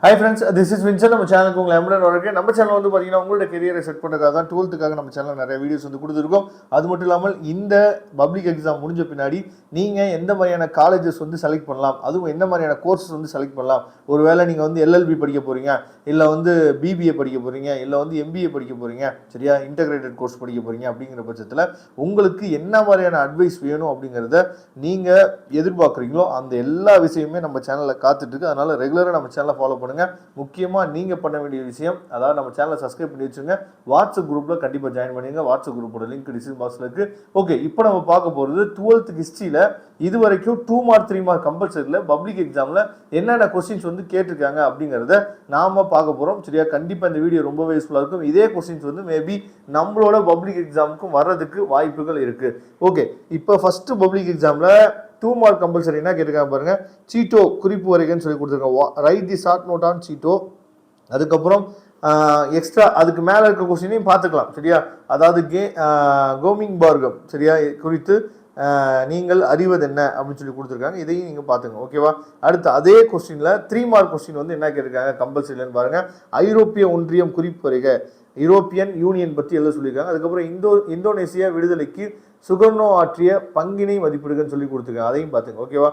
Hi friends, this is Vinson. நம்ம சேனலுக்கு உங்களை எம்டன் வரக்கு. நம்ம சேனல் வந்து பார்த்தீங்கன்னா உங்களோட கெரியரை செட் பண்ணுறதுக்காக தான், 12th நம்ம சேனலில் நிறைய வீடியோஸ் வந்து கொடுத்துருக்கோம். அது மட்டும் இல்லாமல் இந்த பப்ளிக் எக்ஸாம் முடிஞ்ச பின்னாடி நீங்கள் எந்த மாதிரியான காலேஜஸ் வந்து செலக்ட் பண்ணலாம், அதுவும் எந்த மாதிரியான கோர்ஸஸ் வந்து செலக்ட் பண்ணலாம். ஒருவேளை நீங்கள் வந்து எல்எல்பி படிக்க போகிறீங்க, இல்லை வந்து பிபிஏ படிக்க போகிறீங்க, இல்லை வந்து எம்பிஏ படிக்க போகிறீங்க, சரியா, இன்டகிரேட்டட் கோர்ஸ் படிக்க போகிறீங்க அப்படிங்கிற பட்சத்தில் உங்களுக்கு என்ன மாதிரியான அட்வைஸ் வேணும் அப்படிங்கிறத நீங்கள் எதிர்பார்க்குறீங்களோ அந்த எல்லா விஷயமே நம்ம சேனலில் காத்துட்ருக்கு. அதனால் ரெகுலராக நம்ம சேனலை ஃபாலோ பண்ணுங்கள். முக்கியமாக நீங்கள் பண்ண வேண்டிய விஷயம், அதாவது நம்ம சேனலை சப்ஸ்கிரைப் பண்ணி வச்சுங்க. வாட்ஸ்அப் குரூப்பில் கண்டிப்பாக ஜாயின் பண்ணுங்க. வாட்ஸ்அப் குரூப்போட லிங்க் டிஸ்கிரிப்ஷன் பாக்ஸில் இருக்குது. ஓகே, இப்போ நம்ம பார்க்க போகிறது 12th ஹிஸ்ட்ரியில் இது வரைக்கும் 2 மார்க் 3 மார்க் கம்பல்சரியில் பப்ளிக் எக்ஸாமில் என்னென்ன கொஸ்டின்ஸ் வந்து கேட்டிருக்காங்க அப்படிங்கிறத நாம் பார்க்க போகிறோம். சரியா, கண்டிப்பாக இந்த வீடியோ ரொம்பவே யூஸ்ஃபுல்லாக இருக்கும். இதே கொஸ்டின்ஸ் வந்து மேபி நம்மளோட பப்ளிக் எக்ஸாமுக்கும் வர்றதுக்கு வாய்ப்புகள் இருக்குது. ஓகே, இப்போ ஃபஸ்ட்டு பப்ளிக் எக்ஸாமில் 2 மார்க் கம்பல்சரி என்ன கேட்டிருக்காங்க பாருங்க. சீட்டோ குறிப்பு வரைகன்னு சொல்லி கொடுத்துருக்காங்க. Write the short note on சீட்டோ. அதுக்கப்புறம் எக்ஸ்ட்ரா அதுக்கு மேலே இருக்க கொஸ்டினையும் பார்த்துக்கலாம். சரியா, அதாவது கோமிங் பார்கம் சரியா குறித்து நீங்கள் அறிவது என்ன அப்படின்னு சொல்லி கொடுத்துருக்காங்க. இதையும் நீங்கள் பார்த்துங்க. ஓகேவா, அடுத்து அதே கொஸ்டினில் 3 மார்க் கொஸ்டின் வந்து என்ன கேட்டிருக்காங்க கம்பல்சரின்னு பாருங்க. ஐரோப்பிய ஒன்றியம் குறிப்பு வரைக, யூரோப்பியன் யூனியன் பற்றி எழுத சொல்லியிருக்காங்க. அதுக்கப்புறம் இந்தோனேசியா விடுதலைக்கு சுகர்னோ ஆற்றிய பங்கினை மதிப்பிடுகன்னு சொல்லி கொடுத்துருக்காங்க. அதையும் பார்த்துங்க. ஓகேவா,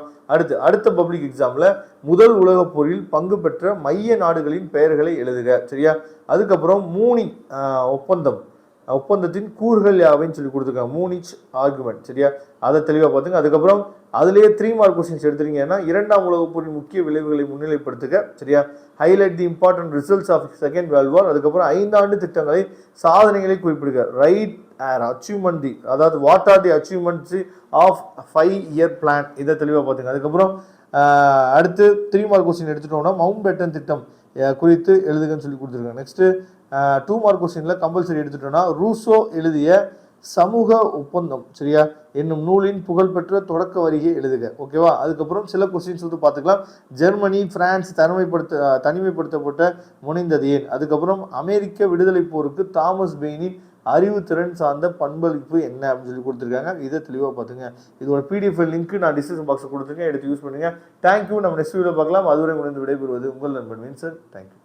அடுத்த பப்ளிக் எக்ஸாமில் முதல் உலகப் போரில் பங்கு பெற்ற மைய நாடுகளின் பெயர்களை எழுதுக. சரியா, அதுக்கப்புறம் மூனிச் ஒப்பந்தத்தின் கூறுகள் யாவைன்னு சொல்லி கொடுத்துருக்காங்க. Munich argument. சரியா, அதை தெளிவாக பார்த்துங்க. அதுக்கப்புறம் அதுலேயே 3 மார்க் கொஸ்டின்ஸ் எடுத்துட்டீங்கன்னா 2ஆம் உலகப் போரின் முக்கிய விளைவுகளை முன்னிலைப்படுத்துக. சரியா, highlight the important results of second world war. அதுக்கப்புறம் 5 ஆண்டு திட்டங்களை சாதனைகளை குறிப்பிடுக. ரைட் அச்சீவ்மெண்ட் தி, அதாவது what are the achievements of 5-year plan. இதை தெளிவாக பார்த்துங்க. அதுக்கப்புறம் அடுத்து 3 மார்க் கொஸ்டின் எடுத்துட்டோம்னா மவுண்ட் பேட்டன் திட்டம் குறித்து எழுதுகன்னு சொல்லி கொடுத்துருக்காங்க. நெக்ஸ்ட்டு 2 மார்க் கொஸ்டினில் கம்பல்சரி எடுத்துட்டோம்னா ரூசோ எழுதிய சமூக ஒப்பந்தம் சரியா என்னும் நூலின் புகழ்பெற்ற தொடக்க வரியை எழுதுக. ஓகேவா, அதுக்கப்புறம் சில கொஸ்டின்ஸ் வந்து பார்த்துக்கலாம். ஜெர்மனி பிரான்ஸ் தனிமைப்படுத்தப்பட்ட முனைந்தது ஏன். அதுக்கப்புறம் அமெரிக்க விடுதலை போருக்கு தாமஸ் பெயினின் அறிவுத்திறன் சார்ந்த பண்பளிப்பு என்ன அப்படின்னு சொல்லி கொடுத்துருக்காங்க. இதை தெளிவாக பார்த்துங்க. இதோட பிடிஎஃப் லிங்க் நான் டிஸ்கிரிப்ஷன் பாக்ஸில் கொடுத்துருக்கேன், எடுத்து யூஸ் பண்ணுங்க. தேங்க்யூ. நம்ம நெக்ஸ்ட் வீடியோ பார்க்கலாம். அதுவரை உங்களுக்கு விடைபெறுவது உங்கள் நண்பன் வின்சன். தேங்க்யூ.